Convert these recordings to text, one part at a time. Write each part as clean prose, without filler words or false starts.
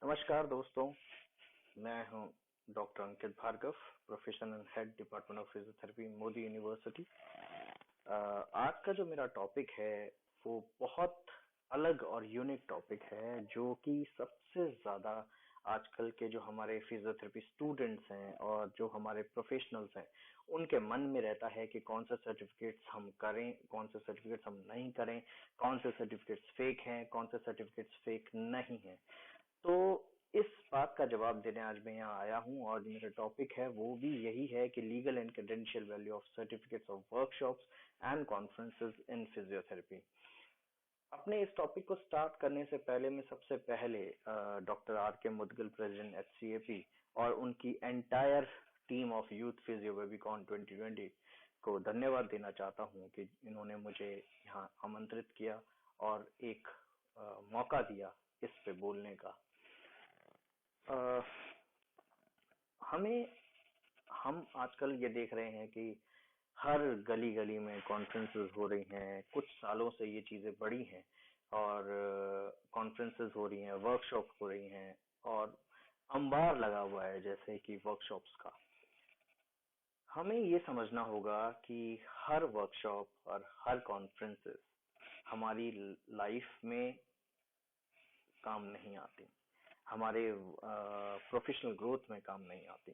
नमस्कार दोस्तों, मैं हूं doctor Ankit Bhargav, professor and head department of physiotherapy, Modi university. आज का जो मेरा टॉपिक है वो बहुत अलग और यूनिक टॉपिक है, जो कि सबसे ज्यादा आजकल के जो हमारे फिजियोथेरेपी स्टूडेंट्स हैं और जो हमारे प्रोफेशनल्स हैं उनके मन में रहता है कि कौन से सर्टिफिकेट्स हम करें, कौन से सर्टिफिकेट्स हम नहीं करें, कौन से सर्टिफिकेट्स फेक हैं, कौन से सर्टिफिकेट्स फेक नहीं हैं। तो इस बात का जवाब देने आज मैं यहाँ आया हूँ और मेरा टॉपिक है वो भी यही है कि legal and credential value of certificates of workshops and conferences in physiotherapy. अपने इस टॉपिक को स्टार्ट करने से पहले मैं सबसे पहले डॉक्टर आर के मुदगिल, प्रेसिडेंट एचसीएपी, और उनकी entire team of youth physio Webicon 2020 को धन्यवाद देना चाहता हूं कि इन्होंने मुझे यहाँ आमंत्रित किया और एक मौका दिया इस पे बोलने का। हमें हम आजकल ये देख रहे हैं कि हर गली गली में कॉन्फ्रेंसेस हो रही हैं। कुछ सालों से ये चीजें बढ़ी हैं और कॉन्फ्रेंसेस हो रही हैं, वर्कशॉप हो रही हैं और अंबार लगा हुआ है जैसे कि वर्कशॉप्स का। हमें ये समझना होगा कि हर वर्कशॉप और हर कॉन्फ्रेंसेस हमारी लाइफ में काम नहीं आती, हमारे प्रोफेशनल ग्रोथ में काम नहीं आती।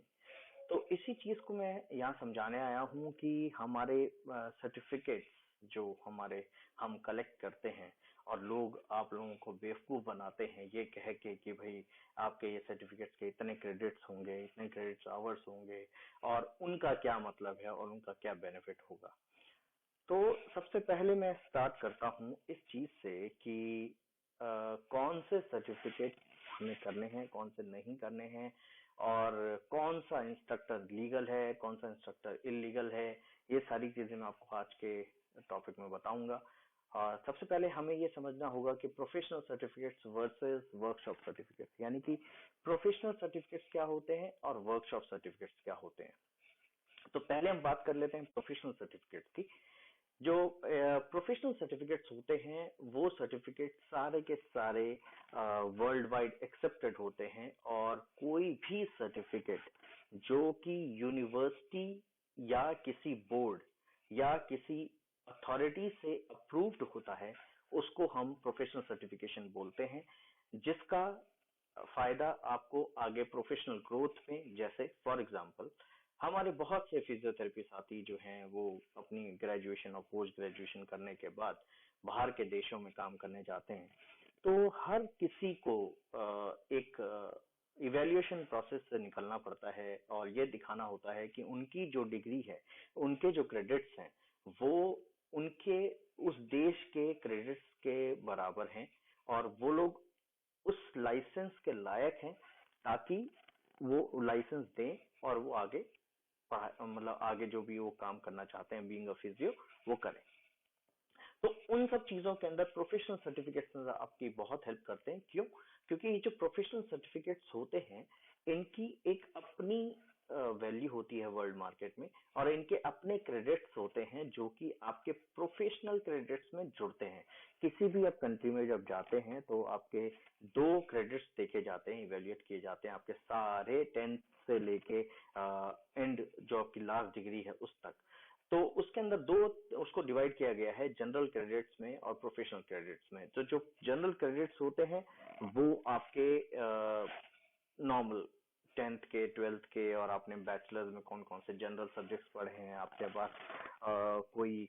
तो इसी चीज को मैं यहाँ समझाने आया हूँ कि हमारे सर्टिफिकेट्स जो हमारे हम कलेक्ट करते हैं और लोग आप लोगों को बेवकूफ बनाते हैं ये कह के कि भाई आपके ये सर्टिफिकेट्स के इतने क्रेडिट्स होंगे, इतने क्रेडिट्स आवर्स होंगे और उनका क्या मतलब है और उनका क्या बेनिफिट होगा। तो सबसे पहले मैं स्टार्ट करता हूँ इस चीज से कि कौन से सर्टिफिकेट हमें करने हैं, कौन से नहीं करने हैं और कौन सा इंस्ट्रक्टर लीगल है, कौन सा इंस्ट्रक्टर इलीगल है। ये सारी चीजें मैं आपको आज के टॉपिक में बताऊंगा। और सबसे पहले हमें ये समझना होगा कि professional certificates versus workshop certificates, यानी कि प्रोफेशनल सर्टिफिकेट्स क्या होते हैं और वर्कशॉप सर्टिफिकेट्स क्या होते हैं। तो पहले हम बात कर लेते हैं प्रोफेशनल सर्टिफिकेट्स की। जो प्रोफेशनल सर्टिफिकेट्स होते हैं वो सर्टिफिकेट सारे के सारे वर्ल्ड वाइड एक्सेप्टेड होते हैं और कोई भी सर्टिफिकेट जो कि यूनिवर्सिटी या किसी बोर्ड या किसी अथॉरिटी से अप्रूव्ड होता है उसको हम प्रोफेशनल सर्टिफिकेशन बोलते हैं, जिसका फायदा आपको आगे प्रोफेशनल ग्रोथ में, जैसे फॉर एग्जांपल हमारे बहुत से फिजियोथेरेपी साथी जो हैं वो अपनी ग्रेजुएशन और पोस्ट ग्रेजुएशन करने के बाद बाहर के देशों में काम करने जाते हैं। तो हर किसी को एक इवैल्यूएशन प्रोसेस से निकलना पड़ता है और ये दिखाना होता है कि उनकी जो डिग्री है, उनके जो क्रेडिट्स हैं वो उनके उस देश के क्रेडिट्स के बराबर हैं और वो लोग उस लाइसेंस के लायक हैं ताकि वो लाइसेंस दें और वो आगे मतलब आगे जो भी वो काम करना चाहते हैं बीइंग अ फिजियो वो करें। तो उन सब चीजों के अंदर प्रोफेशनल सर्टिफिकेट्स आपकी बहुत हेल्प करते हैं। क्यों? क्योंकि ये जो प्रोफेशनल सर्टिफिकेट्स होते हैं इनकी एक अपनी वैल्यू होती है वर्ल्ड मार्केट में और इनके अपने क्रेडिट्स होते हैं जो कि आपके प्रोफेशनल क्रेडिट्स में जुड़ते हैं। किसी भी आप कंट्री में जब जाते हैं तो आपके दो क्रेडिट्स देखे जाते हैं, इवेल्युएट किए जाते हैं, आपके सारे 10th से लेके एंड जो आपकी लास्ट डिग्री है उस तक। तो उसके अंदर दो उसको डिवाइड किया गया है, जनरल क्रेडिट्स में और प्रोफेशनल क्रेडिट्स में। तो जो जनरल क्रेडिट्स होते हैं वो आपके नॉर्मल 10th के, 12th के और आपने बैचलर्स में कौन कौन से जनरल सब्जेक्ट्स पढ़े हैं, आपके पास कोई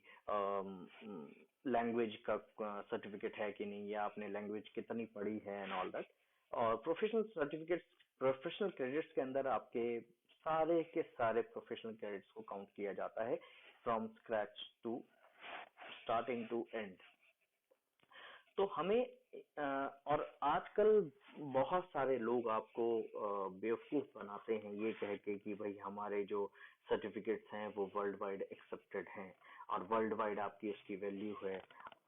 लैंग्वेज का सर्टिफिकेट है कि नहीं, या आपने लैंग्वेज कितनी पढ़ी है एंड ऑल दैट। और प्रोफेशनल सर्टिफिकेट्स, प्रोफेशनल क्रेडिट्स के अंदर आपके सारे के सारे प्रोफेशनल क्रेडिट्स को काउंट किया जाता है from scratch to starting to end. तो हमें और आजकल बहुत सारे लोग आपको बेवकूफ बनाते हैं ये कह के कि भाई हमारे जो सर्टिफिकेट्स हैं वो वर्ल्ड वाइड एक्सेप्टेड हैं और वर्ल्ड वाइड आपकी इसकी वैल्यू है।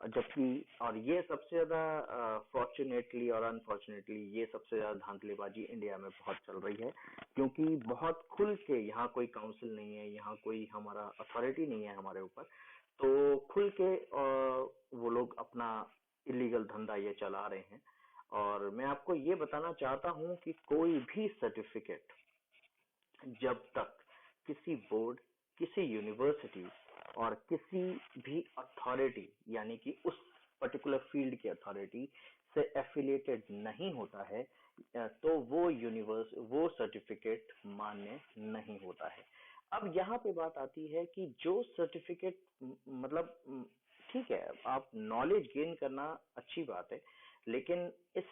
जबकि और ये सबसे ज्यादा फॉर्चुनेटली और अनफॉर्चुनेटली ये सबसे ज्यादा धांधलीबाजी इंडिया में बहुत चल रही है, क्योंकि बहुत खुल के यहाँ कोई काउंसिल नहीं है, यहाँ कोई हमारा अथॉरिटी नहीं है हमारे ऊपर, तो खुल के वो लोग अपना इलीगल धंधा ये चला रहे हैं और मैं आपको ये बताना चाहता हूँ कि कोई भी सर्टिफिकेट जब तक किसी बोर्ड, किसी यूनिवर्सिटी और किसी भी अथॉरिटी यानी कि उस पर्टिकुलर फील्ड की अथॉरिटी से एफिलिएटेड नहीं होता है तो वो सर्टिफिकेट मान्य नहीं होता है। अब यहाँ पे बात आती है कि जो सर्टिफिकेट मतलब ठीक है, आप नॉलेज गेन करना अच्छी बात है, लेकिन इस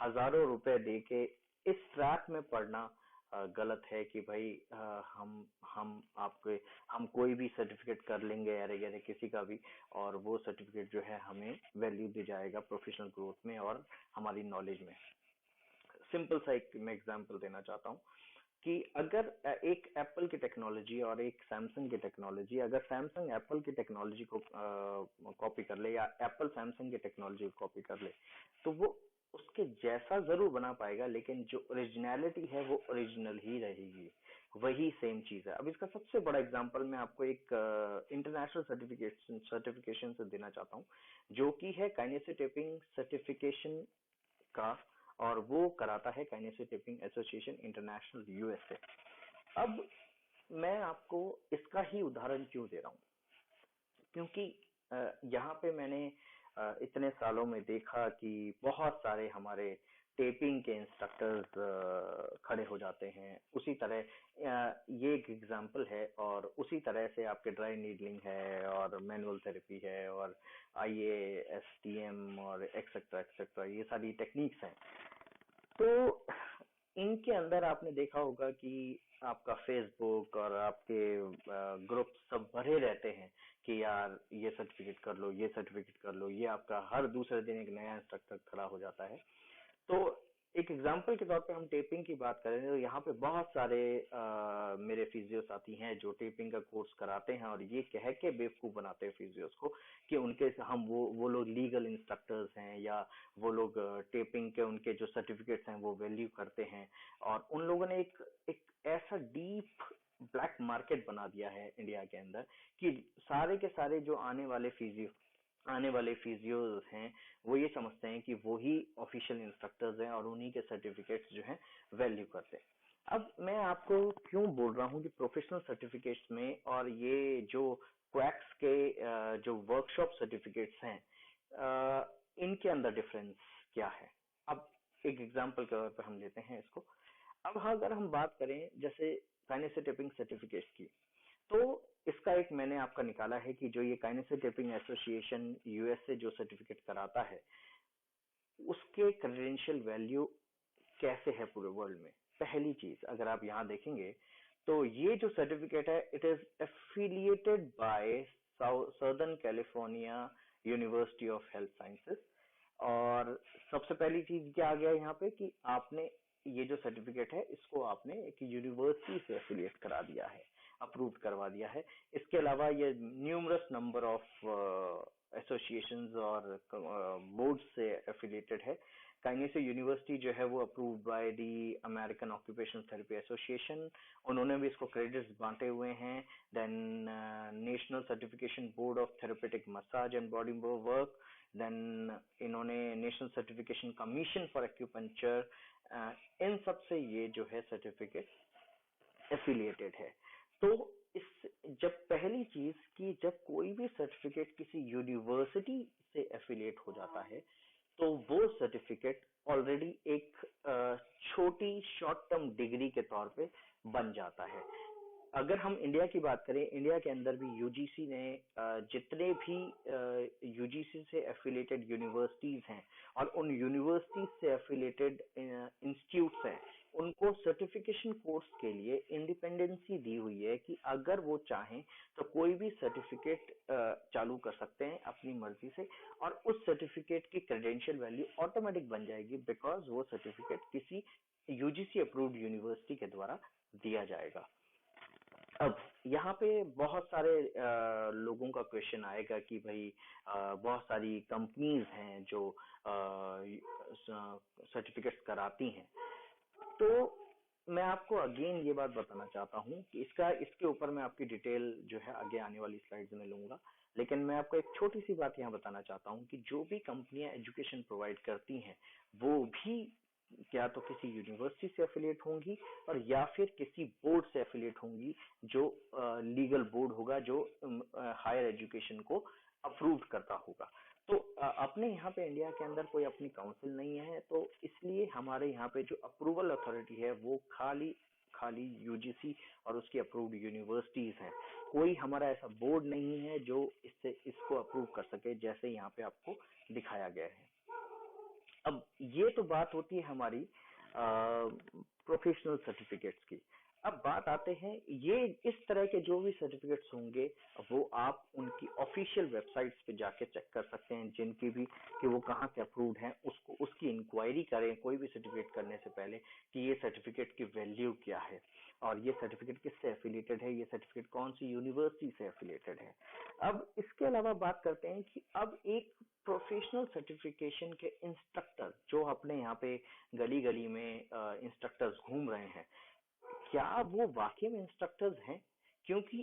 हजारों रुपए देके इस ट्रैक में पड़ना गलत है कि भाई हम कोई भी सर्टिफिकेट कर लेंगे अरे अरे किसी का भी, और वो सर्टिफिकेट जो है हमें वैल्यू दे जाएगा प्रोफेशनल ग्रोथ में और हमारी नॉलेज में। सिंपल सा एक मैं एग्जांपल देना चाहता हूँ कि अगर एक एप्पल की टेक्नोलॉजी और एक सैमसंग की टेक्नोलॉजी, अगर सैमसंग एप्पल की टेक्नोलॉजी को कॉपी कर ले या एप्पल सैमसंग की टेक्नोलॉजी को कॉपी कर ले तो वो उसके जैसा जरूर बना पाएगा, लेकिन जो ओरिजिनलिटी है वो ओरिजिनल ही रहेगी, वही सेम चीज है। अब इसका सबसे बड़ा एग्जांपल मैं आपको एक इंटरनेशनल सर्टिफिकेशन से देना चाहता हूँ, जो कि है काइनेसिस टेपिंग सर्टिफिकेशन का, और वो कराता है Kinesis Taping Association International USA. अब मैं आपको इसका ही उदाहरण क्यों दे रहा हूँ, क्योंकि यहाँ पे मैंने इतने सालों में देखा कि बहुत सारे हमारे टेपिंग के इंस्ट्रक्टर्स खड़े हो जाते हैं। उसी तरह ये एक एग्जांपल है, और उसी तरह से आपके ड्राई नीडलिंग है और मैनुअल थेरेपी है और IASTM और एक्सेट्रा एक्सेट्रा, ये सारी टेक्निक्स हैं। तो इनके अंदर आपने देखा होगा कि आपका फेसबुक और आपके ग्रुप सब भरे रहते हैं कि यार ये सर्टिफिकेट कर लो, ये सर्टिफिकेट कर लो, ये आपका हर दूसरे दिन एक नया इंस्ट्रक्टर खड़ा हो जाता है। तो एक एग्जांपल के तौर पे हम टेपिंग की बात करें तो यहाँ पे बहुत सारे मेरे फिजियो साथी हैं जो टेपिंग का कोर्स कराते हैं, और ये कह के बेवकूफ बनाते हैं फिजियोस को कि उनके हम वो लोग लीगल इंस्ट्रक्टर्स हैं, या वो लोग टेपिंग के उनके जो सर्टिफिकेट्स हैं वो वैल्यू करते हैं। और उन लोगों ने एक ऐसा डीप ब्लैक मार्केट बना दिया है इंडिया के अंदर कि सारे के सारे जो आने वाले फिजियोज हैं वो ये समझते हैं कि वो ही ऑफिशियल इंस्ट्रक्टर्स हैं और उन्हीं के सर्टिफिकेट्स जो हैं वैल्यू करते हैं। अब मैं आपको क्यों बोल रहा हूँ कि प्रोफेशनल सर्टिफिकेट्स में और ये जो क्वैक्स के जो वर्कशॉप सर्टिफिकेट्स हैं इनके अंदर डिफरेंस क्या है। अब एक एग्जांपल के तौर पर हम लेते हैं इसको। अब हाँ, अगर हम बात करें जैसे काइनेसिस टेपिंग सर्टिफिकेट्स की, तो इसका एक मैंने आपका निकाला है कि जो ये काइनेसिस टेपिंग एसोसिएशन यूएसए जो सर्टिफिकेट कराता है उसके क्रेडेंशियल वैल्यू कैसे है पूरे वर्ल्ड में। पहली चीज अगर आप यहाँ देखेंगे तो ये जो सर्टिफिकेट है it is affiliated by Southern California University of Health Sciences. और सबसे पहली चीज क्या आ गया यहाँ पे कि आपने ये जो सर्टिफिकेट है इसको आपने एक यूनिवर्सिटी से एफिलिएट करा दिया है, अप्रूव करवा दिया है। इसके अलावा ये न्यूमरस नंबर ऑफ एसोसिएशंस और बोर्ड से एफिलिएटेड है। काइनेसिस यूनिवर्सिटी जो है वो approved by the American occupational therapy association, उन्होंने भी इसको क्रेडिट्स बांटे हुए हैं। Then national certification board of therapeutic massage and body work, then इन्होंने national certification commission for acupuncture, इन सब से ये जो है सर्टिफिकेट एफिलिएटेड है। तो इस जब पहली चीज कि जब कोई भी सर्टिफिकेट किसी यूनिवर्सिटी से एफिलिएट हो जाता है तो वो सर्टिफिकेट ऑलरेडी एक छोटी शॉर्ट टर्म डिग्री के तौर पे बन जाता है। अगर हम इंडिया की बात करें, इंडिया के अंदर भी यूजीसी ने जितने भी यूजीसी से एफिलिएटेड यूनिवर्सिटीज हैं और उन यूनिवर्सिटीज से एफिलिएटेड इंस्टीट्यूट्स हैं उनको सर्टिफिकेशन कोर्स के लिए इंडिपेंडेंसी दी हुई है कि अगर वो चाहें तो कोई भी सर्टिफिकेट चालू कर सकते हैं अपनी मर्जी से, और उस सर्टिफिकेट की क्रेडेंशियल वैल्यू ऑटोमेटिक बन जाएगी बिकॉज वो सर्टिफिकेट किसी यूजीसी अप्रूव्ड यूनिवर्सिटी के द्वारा दिया जाएगा। अब यहाँ पे बहुत सारे लोगों का क्वेश्चन आएगा कि भाई बहुत सारी कंपनीज हैं जो सर्टिफिकेट्स कराती हैं, तो मैं आपको अगेन ये बात बताना चाहता हूँ कि इसके ऊपर मैं आपकी डिटेल जो है आगे आने वाली स्लाइड्स में लूंगा, लेकिन मैं आपको एक छोटी सी बात यहाँ बताना चाहता हूँ कि जो भी कंपनियां एजुकेशन प्रोवाइड करती हैं वो भी या तो किसी यूनिवर्सिटी से एफिलिएट होंगी और या फिर किसी बोर्ड से एफिलिएट होंगी, जो लीगल बोर्ड होगा जो हायर एजुकेशन को अप्रूव करता होगा। तो अपने यहाँ पे इंडिया के अंदर कोई अपनी काउंसिल नहीं है, तो इसलिए हमारे यहाँ पे जो अप्रूवल अथॉरिटी है वो खाली खाली यूजीसी और उसकी अप्रूव्ड यूनिवर्सिटीज हैं। कोई हमारा ऐसा बोर्ड नहीं है जो इसको अप्रूव कर सके, जैसे यहाँ पे आपको दिखाया गया है। अब ये तो बात होती है हमारी प्रोफेशनल सर्टिफिकेट्स की। अब बात आते हैं, ये इस तरह के जो भी सर्टिफिकेट्स होंगे वो आप उनकी ऑफिशियल वेबसाइट्स पे जाके चेक कर सकते हैं, जिनकी भी कि वो कहाँ से अप्रूव्ड हैं, उसको उसकी इंक्वायरी करें कोई भी सर्टिफिकेट करने से पहले कि ये सर्टिफिकेट की वैल्यू क्या है और ये सर्टिफिकेट किससे एफिलिएटेड है, ये सर्टिफिकेट कौन सी यूनिवर्सिटी से एफिलिएटेड है। अब इसके अलावा बात करते हैं कि अब एक प्रोफेशनल सर्टिफिकेशन के इंस्ट्रक्टर जो अपने यहाँ पे गली गली में इंस्ट्रक्टर्स घूम रहे हैं, क्या वो वाकई में इंस्ट्रक्टर्स हैं? क्योंकि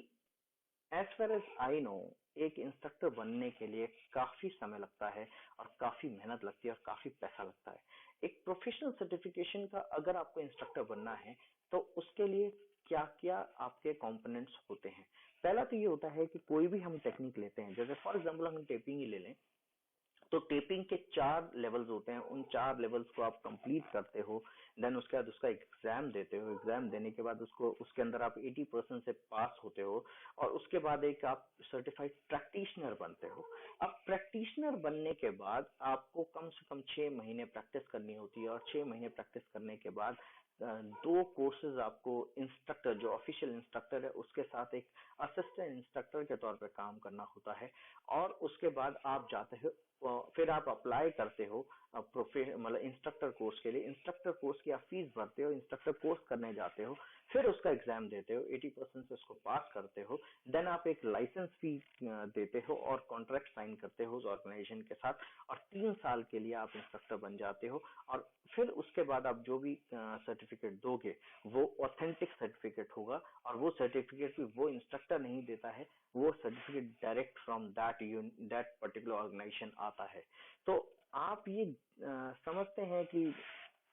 as far as I know, एक इंस्ट्रक्टर बनने के लिए काफी समय लगता है और काफी मेहनत लगती है और काफी पैसा लगता है। एक प्रोफेशनल सर्टिफिकेशन का अगर आपको इंस्ट्रक्टर बनना है तो उसके लिए क्या क्या आपके कंपोनेंट्स होते हैं? पहला तो ये होता है कि कोई भी हम टेक्निक लेते हैं, जैसे फॉर एग्जांपल हम टेपिंग ही ले लें, तो टेपिंग के 4 लेवल्स होते हैं। उन 4 लेवल्स को आप कंप्लीट करते हो, देन उसके बाद उसका एग्जाम देते हो, एग्जाम देने के बाद उसको उसके अंदर आप 80% से पास होते हो और उसके बाद एक आप सर्टिफाइड प्रैक्टिशनर बनते हो। अब प्रैक्टिशनर बनने के बाद आपको कम से कम 6 महीने प्रैक्टिस करनी होती है और 6 महीने प्रैक्टिस करने के बाद 2 कोर्सेज आपको इंस्ट्रक्टर जो ऑफिशियल इंस्ट्रक्टर है उसके साथ एक असिस्टेंट इंस्ट्रक्टर के तौर पे काम करना होता है। और उसके बाद आप जाते हो, फिर आप अप्लाई करते हो मतलब इंस्ट्रक्टर कोर्स के लिए। इंस्ट्रक्टर कोर्स की आप फीस भरते हो, इंस्ट्रक्टर कोर्स करने जाते हो, फिर उसका एग्जाम देते हो, 80% से उसको पास करते हो, देन आप एक लाइसेंस फी देते हो और कॉन्ट्रैक्ट साइन करते हो उस ऑर्गेनाइजेशन के साथ और 3 साल के लिए आप इंस्ट्रक्टर बन जाते हो। और फिर उसके बाद आप जो भी सर्टिफिकेट दोगे वो ऑथेंटिक सर्टिफिकेट होगा और वो सर्टिफिकेट भी वो इंस्ट्रक्टर नहीं देता है, वो certificate direct from that particular organisation आता है। तो आप ये समझते हैं कि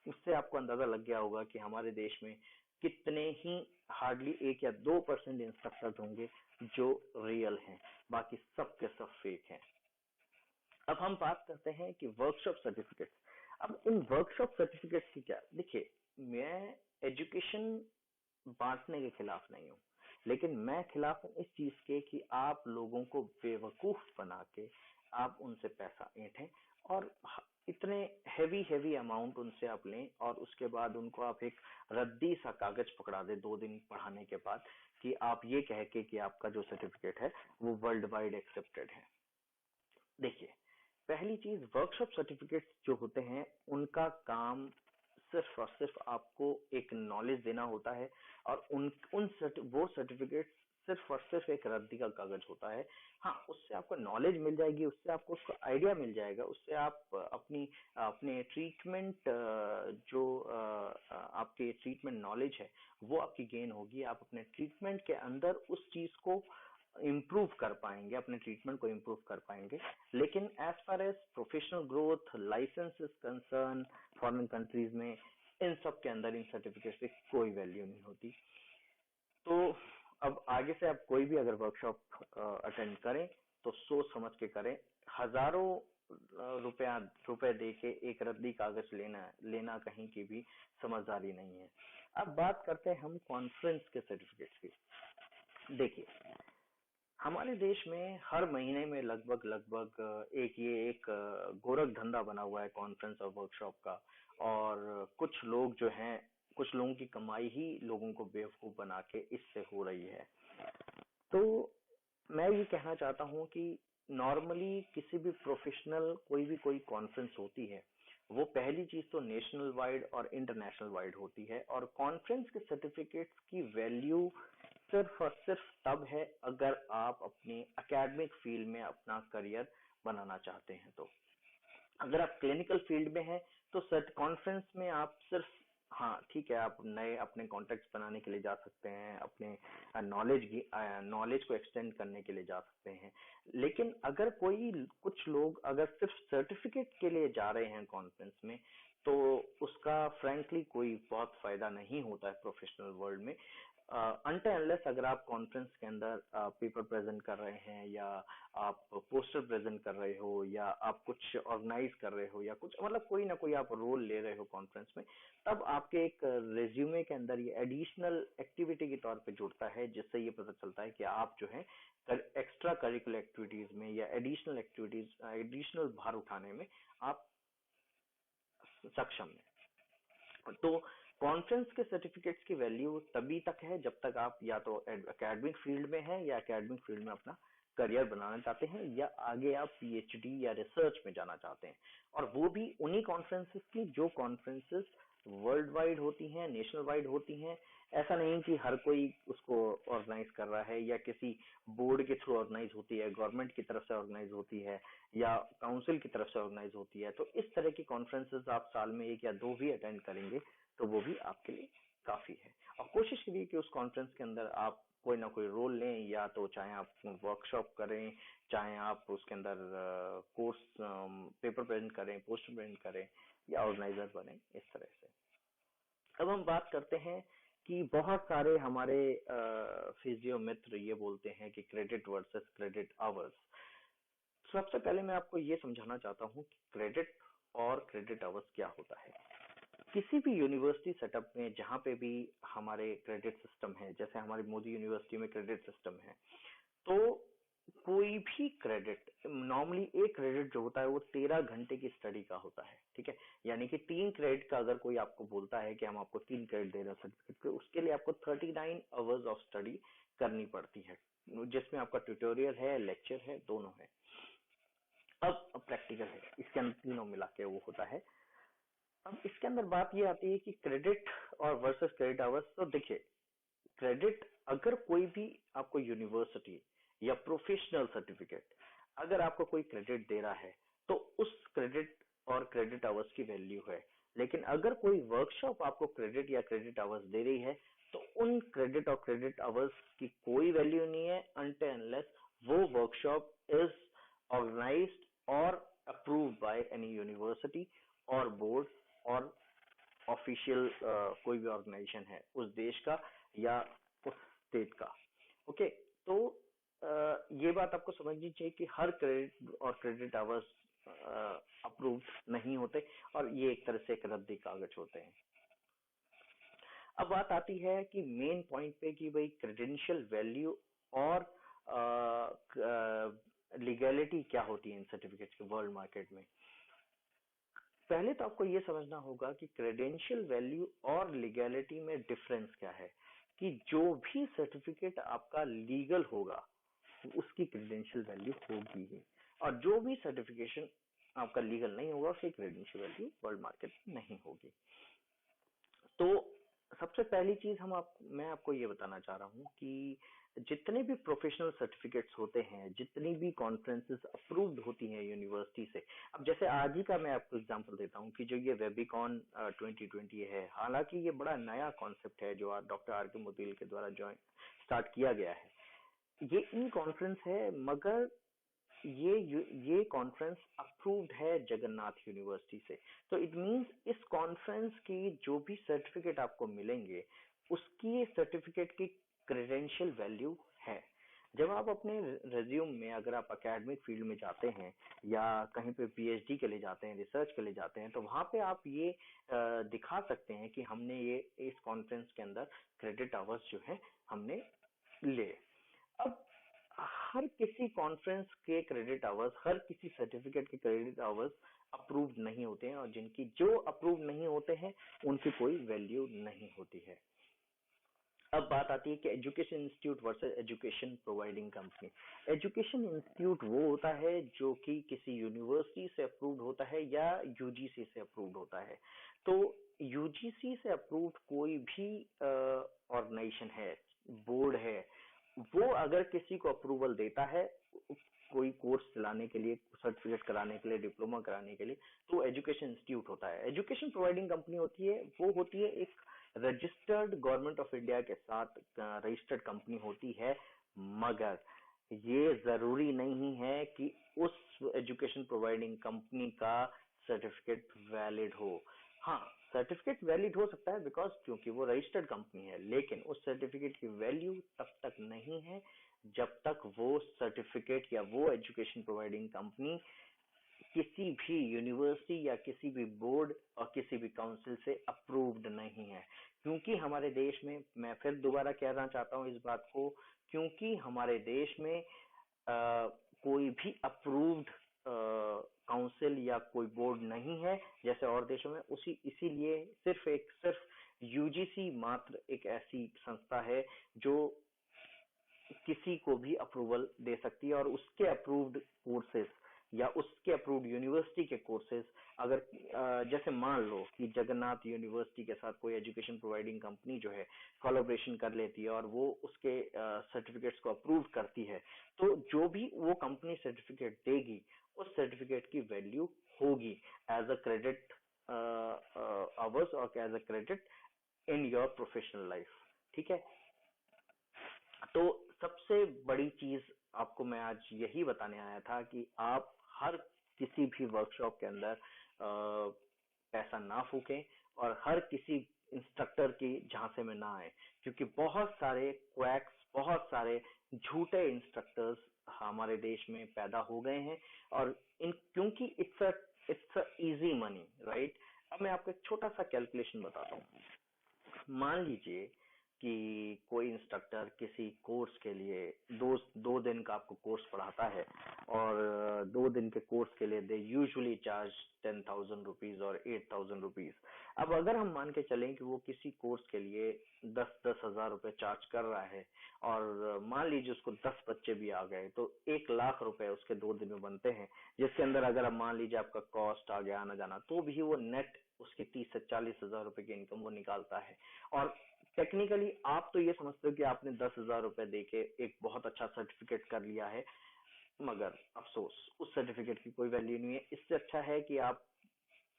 उससे आपको अंदाजा लग गया होगा कि हमारे देश में कितने ही हार्डली 1 या 2% इंस्ट्रक्टर्स होंगे जो रियल हैं, बाकी सब के सब फेक हैं। अब हम बात करते हैं कि वर्कशॉप सर्टिफिकेट। अब इन वर्कशॉप सर्टिफिकेट की क्या, देखिए मैं एजुकेशन बांटने के खिलाफ नहीं हूँ, लेकिन मैं खिलाफ हूँ इस चीज के कि आप लोगों को बेवकूफ बना के आप उनसे पैसा ऐंठें और इतने हैवी हैवी अमाउंट उनसे आप लें और उसके बाद उनको आप एक रद्दी सा कागज पकड़ा दे 2 दिन पढ़ाने के बाद कि आप ये कह के कि आपका जो सर्टिफिकेट है वो वर्ल्ड वाइड एक्सेप्टेड है। देखिए, पहली चीज, वर्कशॉप सर्टिफिकेट्स जो होते हैं उनका काम सिर्फ और सिर्फ आपको एक नॉलेज देना होता है और वो सर्टिफिकेट सिर्फ और सिर्फ एक रद्दी का कागज होता है। हाँ, उससे आपको नॉलेज मिल जाएगी, उससे आपको उसका आइडिया मिल जाएगा, उससे आप अपने ट्रीटमेंट जो आपके ट्रीटमेंट नॉलेज है वो आपकी गेन होगी। आप अपने ट्रीटमेंट के अंदर उस चीज को इम्प्रूव कर पाएंगे, अपने ट्रीटमेंट को इम्प्रूव कर पाएंगे। लेकिन as far as professional growth, licence is concern, foreign countries में इन सब के अंदर इन सर्टिफिकेट की कोई वैल्यू नहीं होती। तो अब आगे से आप कोई भी अगर वर्कशॉप अटेंड करें तो सोच समझ के करें। हजारों रुपए दे के एक रद्दी कागज लेना कहीं की भी समझदारी नहीं है। अब बात करते हैं हम कॉन्फ्रेंस के सर्टिफिकेट्स की। देखिए, हमारे देश में हर महीने में लगभग एक गोरख धंधा बना हुआ है कॉन्फ्रेंस और वर्कशॉप का। और कुछ लोग जो हैं, कुछ लोगों की कमाई ही लोगों को बेवकूफ बना के इससे हो रही है। तो मैं ये कहना चाहता हूँ कि नॉर्मली किसी भी प्रोफेशनल कोई कॉन्फ्रेंस होती है, वो पहली चीज तो नेशनल वाइड और इंटरनेशनल वाइड होती है और कॉन्फ्रेंस के सर्टिफिकेट्स की वैल्यू सिर्फ और सिर्फ तब है अगर आप अपने एकेडमिक फील्ड में अपना करियर बनाना चाहते हैं। तो अगर आप क्लिनिकल फील्ड में हैं तो कॉन्फ्रेंस में आप सिर्फ हाँ ठीक है, आप नए अपने कॉन्टेक्ट बनाने के लिए जा सकते हैं, अपने नॉलेज को एक्सटेंड करने के लिए जा सकते हैं। लेकिन अगर कोई कुछ लोग अगर सिर्फ सर्टिफिकेट के लिए जा रहे हैं कॉन्फ्रेंस में, तो उसका फ्रैंकली कोई बहुत फायदा नहीं होता है प्रोफेशनल वर्ल्ड में। अनटिल अनलेस अगर आप कॉन्फ्रेंस के अंदर पेपर प्रेजेंट कर रहे हैं, या आप पोस्टर प्रेजेंट कर रहे हो, या आप कुछ ऑर्गेनाइज कर रहे हो, या कुछ मतलब कोई ना कोई आप रोल ले रहे हो कॉन्फ्रेंस में, तब आपके एक रेज्यूमे के अंदर ये एडिशनल एक्टिविटी के तौर पे जुड़ता है, जिससे ये पता चलता है कि आप जो है एक्स्ट्रा करिकुलर एक्टिविटीज में या एडिशनल एक्टिविटीज, एडिशनल भार उठाने में आप सक्षम है। तो कॉन्फ्रेंस के सर्टिफिकेट्स की वैल्यू तभी तक है जब तक आप या तो एकेडमिक फील्ड में हैं, या एकेडमिक फील्ड में अपना करियर बनाना चाहते हैं, या आगे आप पीएचडी या रिसर्च में जाना चाहते हैं, और वो भी उन्हीं कॉन्फ्रेंसेस की जो कॉन्फ्रेंसेस वर्ल्ड वाइड होती हैं, नेशनल वाइड होती हैं। ऐसा नहीं कि हर कोई उसको ऑर्गेनाइज कर रहा है, या किसी बोर्ड के थ्रू ऑर्गेनाइज होती है, गवर्नमेंट की तरफ से ऑर्गेनाइज होती है, या काउंसिल की तरफ से ऑर्गेनाइज होती है। तो इस तरह की कॉन्फ्रेंसेस आप साल में एक या दो भी अटेंड करेंगे, तो वो भी आपके लिए काफी है। और कोशिश करिए कि उस कॉन्फ्रेंस के अंदर आप कोई ना कोई रोल लें, या तो चाहे आप वर्कशॉप करें, चाहे आप उसके अंदर कोर्स पेपर प्रेजेंट करें, पोस्टर प्रेजेंट करें, या ऑर्गेनाइजर बने, इस तरह से। अब हम बात करते हैं कि बहुत सारे हमारे फिजियो मित्र ये बोलते हैं कि क्रेडिट वर्सेस क्रेडिट आवर्स। सबसे पहले मैं आपको ये समझाना चाहता हूँ कि क्रेडिट और क्रेडिट आवर्स क्या होता है। किसी भी यूनिवर्सिटी सेटअप में जहाँ पे भी हमारे क्रेडिट सिस्टम है, जैसे हमारी मोदी यूनिवर्सिटी में क्रेडिट सिस्टम है, तो कोई भी क्रेडिट, नॉर्मली एक क्रेडिट जो होता है वो 13 घंटे की स्टडी का होता है, ठीक है। यानी कि 3 क्रेडिट का अगर कोई आपको बोलता है कि हम आपको 3 क्रेडिट दे रहे हैं सर्टिफिकेट के, उसके लिए आपको 39 आवर्स ऑफ स्टडी करनी पड़ती है, जिसमें आपका ट्यूटोरियल है, लेक्चर है, दोनों है। अब प्रैक्टिकल है, इसके अंदर तीनों मिला के वो होता है। अब इसके अंदर बात ये आती है कि क्रेडिट और वर्सेस क्रेडिट आवर्स। तो देखिए, क्रेडिट, अगर कोई भी आपको यूनिवर्सिटी या प्रोफेशनल सर्टिफिकेट अगर आपको कोई क्रेडिट दे रहा है, तो उस क्रेडिट और क्रेडिट आवर्स की वैल्यू है। लेकिन अगर कोई वर्कशॉप आपको क्रेडिट या क्रेडिट आवर्स दे रही है, तो उन क्रेडिट और क्रेडिट आवर्स की कोई वैल्यू नहीं है अनटिल अनलेस वो वर्कशॉप इज ऑर्गेनाइज्ड और अप्रूव्ड बाय एनी यूनिवर्सिटी और बोर्ड और ऑफिशियल कोई भी ऑर्गेनाइजेशन है उस देश का या उस स्टेट का। ओके, तो ये बात आपको समझनी चाहिए कि हर क्रेडिट और क्रेडिट आवर्स अप्रूव नहीं होते, और ये एक तरह से एक रद्दी कागज होते हैं। अब बात आती है कि मेन पॉइंट पे कि भाई क्रेडेंशियल वैल्यू और लीगैलिटी क्या होती है इन सर्टिफिकेट्स के वर्ल्ड मार्केट में। पहले तो आपको ये समझना होगा कि क्रेडेंशियल वैल्यू और लीगैलिटी में डिफरेंस क्या है, कि जो भी सर्टिफिकेट आपका लीगल होगा उसकी क्रेडेंशियल वैल्यू होगी ही, और जो भी सर्टिफिकेशन आपका लीगल नहीं होगा उसकी क्रेडेंशियल वैल्यू वर्ल्ड मार्केट में नहीं होगी। तो सबसे पहली चीज मैं आपको ये बताना चाह रहा हूँ कि जितने भी प्रोफेशनल सर्टिफिकेट्स होते हैं, जितनी भी कॉन्फ्रेंसेस अप्रूव्ड होती हैं यूनिवर्सिटी से, अब जैसे आज ही का मैं आपको एग्जांपल देता हूँ कि जो ये वेबिकॉन 2020 है, हालांकि ये बड़ा नया कॉन्सेप्ट है जो डॉक्टर आर के मोतील के द्वारा ज्वाइन स्टार्ट किया गया है। ये ई कॉन्फ्रेंस है, मगर ये कॉन्फ्रेंस अप्रूव्ड है जगन्नाथ यूनिवर्सिटी से। तो इट मींस इस कॉन्फ्रेंस की जो भी सर्टिफिकेट आपको मिलेंगे, उसकी सर्टिफिकेट की क्रेडेंशियल वैल्यू है। जब आप अपने रेज्यूम में अगर आप एकेडमिक फील्ड में जाते हैं, या कहीं पे पीएचडी के लिए जाते हैं, रिसर्च के लिए जाते हैं, तो वहां पे आप ये दिखा सकते हैं कि हमने ये इस कॉन्फ्रेंस के अंदर क्रेडिट आवर्स जो है हमने ले। अब हर किसी कॉन्फ्रेंस के क्रेडिट आवर्स, हर किसी सर्टिफिकेट के क्रेडिट आवर्स अप्रूव्ड नहीं होते हैं, और जिनकी जो अप्रूव नहीं होते हैं उनकी कोई वैल्यू नहीं होती है। अब बात आती है कि education institute versus education providing company. Education institute वो होता है जो कि किसी यूनिवर्सिटी से अप्रूव्ड होता है या यूजीसी से अप्रूव्ड होता है। तो यूजीसी से अप्रूव्ड कोई भी ऑर्गेनाइजेशन है, बोर्ड है, वो अगर किसी को अप्रूवल देता है, कोई कोर्स चलाने के लिए, सर्टिफिकेट कराने के लिए, डिप्लोमा कराने के लिए, तो एजुकेशन इंस्टीट्यूट होता है। एजुकेशन प्रोवाइडिंग कंपनी होती है, वो होती है एक रजिस्टर्ड गवर्नमेंट ऑफ इंडिया के साथ रजिस्टर्ड कंपनी होती है, मगर ये जरूरी नहीं है कि उस एजुकेशन प्रोवाइडिंग कंपनी का सर्टिफिकेट वैलिड हो। हाँ, सर्टिफिकेट वैलिड हो सकता है बिकॉज क्योंकि वो रजिस्टर्ड कंपनी है, लेकिन उस सर्टिफिकेट की वैल्यू तब तक नहीं है जब तक वो सर्टिफिकेट या वो एजुकेशन प्रोवाइडिंग कंपनी किसी भी यूनिवर्सिटी या किसी भी बोर्ड और किसी भी काउंसिल से अप्रूव्ड नहीं है। क्योंकि हमारे देश में, मैं फिर दोबारा कहना चाहता हूँ इस बात को, क्योंकि हमारे देश में कोई भी अप्रूव्ड काउंसिल या कोई बोर्ड नहीं है जैसे और देशों में, उसी इसीलिए सिर्फ यूजीसी मात्र एक ऐसी संस्था है जो किसी को भी अप्रूवल दे सकती है, और उसके अप्रूव्ड कोर्सेज या उसके अप्रूव्ड यूनिवर्सिटी के कोर्सेज, अगर जैसे मान लो कि जगन्नाथ यूनिवर्सिटी के साथ कोई एजुकेशन प्रोवाइडिंग कंपनी जो है कोलैबोरेशन कर लेती है और वो उसके सर्टिफिकेट्स को अप्रूव करती है, तो जो भी वो कंपनी सर्टिफिकेट देगी उस सर्टिफिकेट की वैल्यू होगी एज अ क्रेडिट आवर्स और as a credit in your professional life. ठीक है, तो सबसे बड़ी चीज आपको मैं आज यही बताने आया था कि आप हर किसी भी वर्कशॉप के अंदर पैसा ना फूकें और हर किसी इंस्ट्रक्टर की झांसे में ना आए, क्योंकि बहुत सारे क्वैक्स, बहुत सारे झूठे इंस्ट्रक्टर्स हमारे देश में पैदा हो गए हैं, और क्योंकि it's a easy money, right. अब मैं आपको एक छोटा सा कैलकुलेशन बताता हूँ। मान लीजिए कि कोई इंस्ट्रक्टर किसी कोर्स के लिए दो दिन का आपको कोर्स पढ़ाता है, और 2 दिन के कोर्स के लिए दे यूजुअली चार्ज 10,000 रुपीज और 8,000 रुपीज। अब अगर हम मान के चलें कि वो किसी कोर्स के लिए 10-10 हजार रुपए चार्ज कर रहा है, और मान लीजिए उसको 10 बच्चे भी आ गए, तो 1 लाख रुपए उसके 2 दिन में बनते हैं, जिसके अंदर अगर आप मान लीजिए आपका कॉस्ट आ गया आना जाना, तो भी वो नेट उसकी 30 से 40 हजार रुपए की इनकम वो निकालता है। और टेक्निकली आप तो ये समझते हो कि आपने 10,000 रुपए देके एक बहुत अच्छा सर्टिफिकेट कर लिया है, मगर अफसोस उस सर्टिफिकेट की कोई वैल्यू नहीं है। इससे अच्छा है कि आप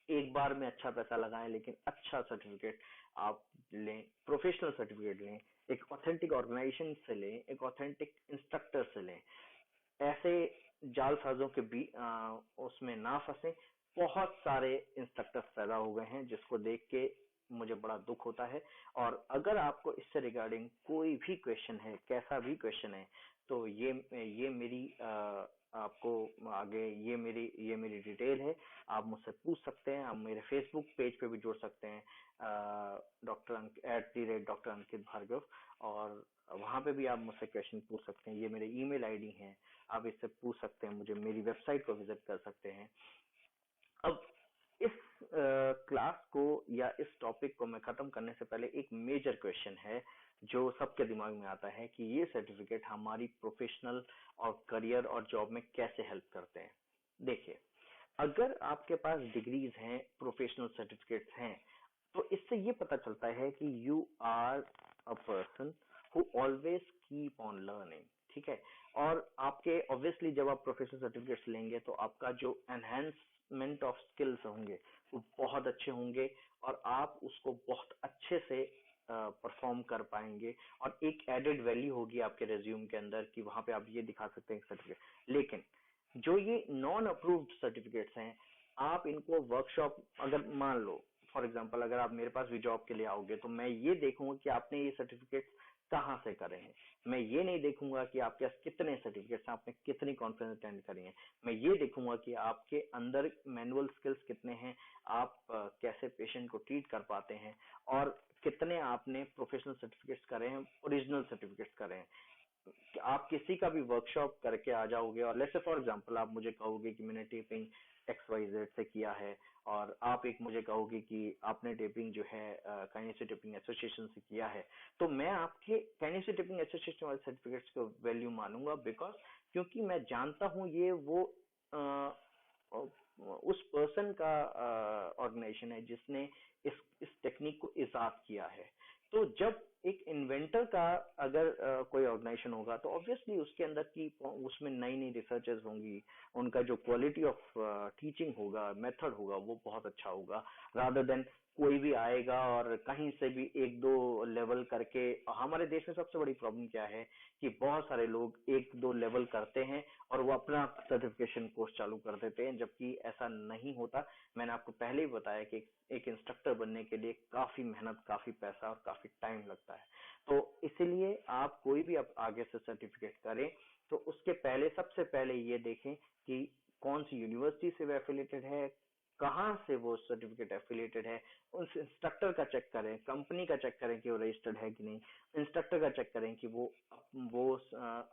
एक बार में अच्छा पैसा लगाएं, लेकिन अच्छा सर्टिफिकेट आप लें, प्रोफेशनल सर्टिफिकेट लें, एक ऑथेंटिक ऑर्गेनाइजेशन से लें, एक ऑथेंटिक इंस्ट्रक्टर से लें। ऐसे जालसाजों के भी उसमें ना फंसे। बहुत सारे इंस्ट्रक्टर्स पैदा हो गए हैं जिसको देख के मुझे बड़ा दुख होता है। और अगर आपको इससे रिगार्डिंग कोई भी क्वेश्चन है, कैसा भी क्वेश्चन है, तो ये मेरी आपको आगे ये मेरी डिटेल है, आप मुझसे पूछ सकते हैं। आप मेरे फेसबुक पेज पे भी जुड़ सकते हैं, डॉक्टर अंकित भार्गव, और वहां पे भी आप मुझसे क्वेश्चन पूछ सकते हैं। ये मेरे ईमेल आईडी है, आप इससे पूछ सकते हैं मुझे, मेरी वेबसाइट को विजिट कर सकते हैं। अब इस क्लास को या इस टॉपिक को मैं खत्म करने से पहले एक मेजर क्वेश्चन है जो सबके दिमाग में आता है कि ये सर्टिफिकेट हमारी प्रोफेशनल और करियर और जॉब में कैसे हेल्प करते हैं। देखिए, अगर आपके पास डिग्रीज हैं, प्रोफेशनल सर्टिफिकेट्स हैं, तो इससे ये पता चलता है कि you are a person who always keep on learning. ठीक है, और आपके ऑब्वियसली जब आप प्रोफेशनल सर्टिफिकेट्स लेंगे तो आपका जो एनहेंसमेंट ऑफ स्किल्स होंगे वो बहुत अच्छे होंगे, और आप उसको बहुत अच्छे से परफॉर्म कर पाएंगे, और एक एडेड वैल्यू होगी आपके रेज्यूम के अंदर कि वहां पे आप ये दिखा सकते हैं सर्टिफिकेट। लेकिन जो ये नॉन अप्रूव्ड सर्टिफिकेट्स हैं, आप इनको वर्कशॉप, अगर मान लो फॉर एग्जांपल अगर आप मेरे पास भी जॉब के लिए आओगे, तो मैं ये देखूंगा कि आपने ये सर्टिफिकेट कहाँ से करे हैं। मैं ये नहीं देखूंगा कि आपके पास कितने सर्टिफिकेट्स हैं, आपने कितनी कॉन्फ्रेंस अटेंड करी है। मैं ये देखूंगा कि आपके अंदर मैनुअल स्किल्स कितने हैं, आप कैसे पेशेंट को ट्रीट कर पाते हैं, और कितने आपने प्रोफेशनल सर्टिफिकेट्स करे हैं, ओरिजिनल सर्टिफिकेट्स करे हैं। आप किसी का भी वर्कशॉप करके आ जाओगे, और लेट्स से फॉर एग्जांपल आप मुझे कहोगे कि मैंने टेपिंग XYZ से किया है, और आप एक मुझे कहोगे कि आपने टेपिंग जो है काइनेसी टेपिंग एसोसिएशन से किया है, तो मैं आपके काइनेसी टेपिंग एसोसिएशन वाले सर्टिफिकेट्स को वैल्यू मानूंगा, बिकॉज क्योंकि मैं जानता हूं ये वो उस पर्सन का ऑर्गेनाइजेशन है जिसने इस टेक्निक को इजाद किया है। तो जब एक इन्वेंटर का अगर कोई ऑर्गेनाइजेशन होगा तो ऑब्वियसली उसके अंदर की उसमें नई नई रिसर्चेस होंगी, उनका जो क्वालिटी ऑफ टीचिंग होगा, मेथड होगा, वो बहुत अच्छा होगा, रादर देन कोई भी आएगा और कहीं से भी एक दो लेवल करके। हमारे देश में सबसे बड़ी प्रॉब्लम क्या है कि बहुत सारे लोग एक दो लेवल करते हैं और वो अपना सर्टिफिकेशन कोर्स चालू कर देते हैं, जबकि ऐसा नहीं होता। मैंने आपको पहले ही बताया कि एक इंस्ट्रक्टर बनने के लिए काफी मेहनत, काफी पैसा और काफी टाइम लगता है। तो इसीलिए आप कोई भी आप आगे से सर्टिफिकेट करें तो उसके पहले, सबसे पहले ये देखें कि कौन सी यूनिवर्सिटी से वो एफिलिएटेड है, कहाँ से वो सर्टिफिकेट एफिलिएटेड है, उस इंस्ट्रक्टर का चेक करें, कंपनी का चेक करें कि वो रजिस्टर्ड है कि नहीं, इंस्ट्रक्टर का चेक करें कि वो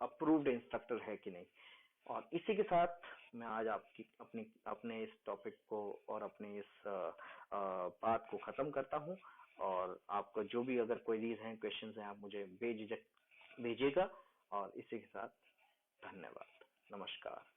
अप्रूव्ड इंस्ट्रक्टर है कि नहीं। और इसी के साथ मैं आज आपकी अपनी अपने इस टॉपिक को और अपने इस बात को खत्म करता हूँ। और आपको जो भी अगर क्वेरीज हैं, क्वेश्चंस हैं, आप मुझे बेझिझक भेजिएगा। और इसी के साथ धन्यवाद, नमस्कार।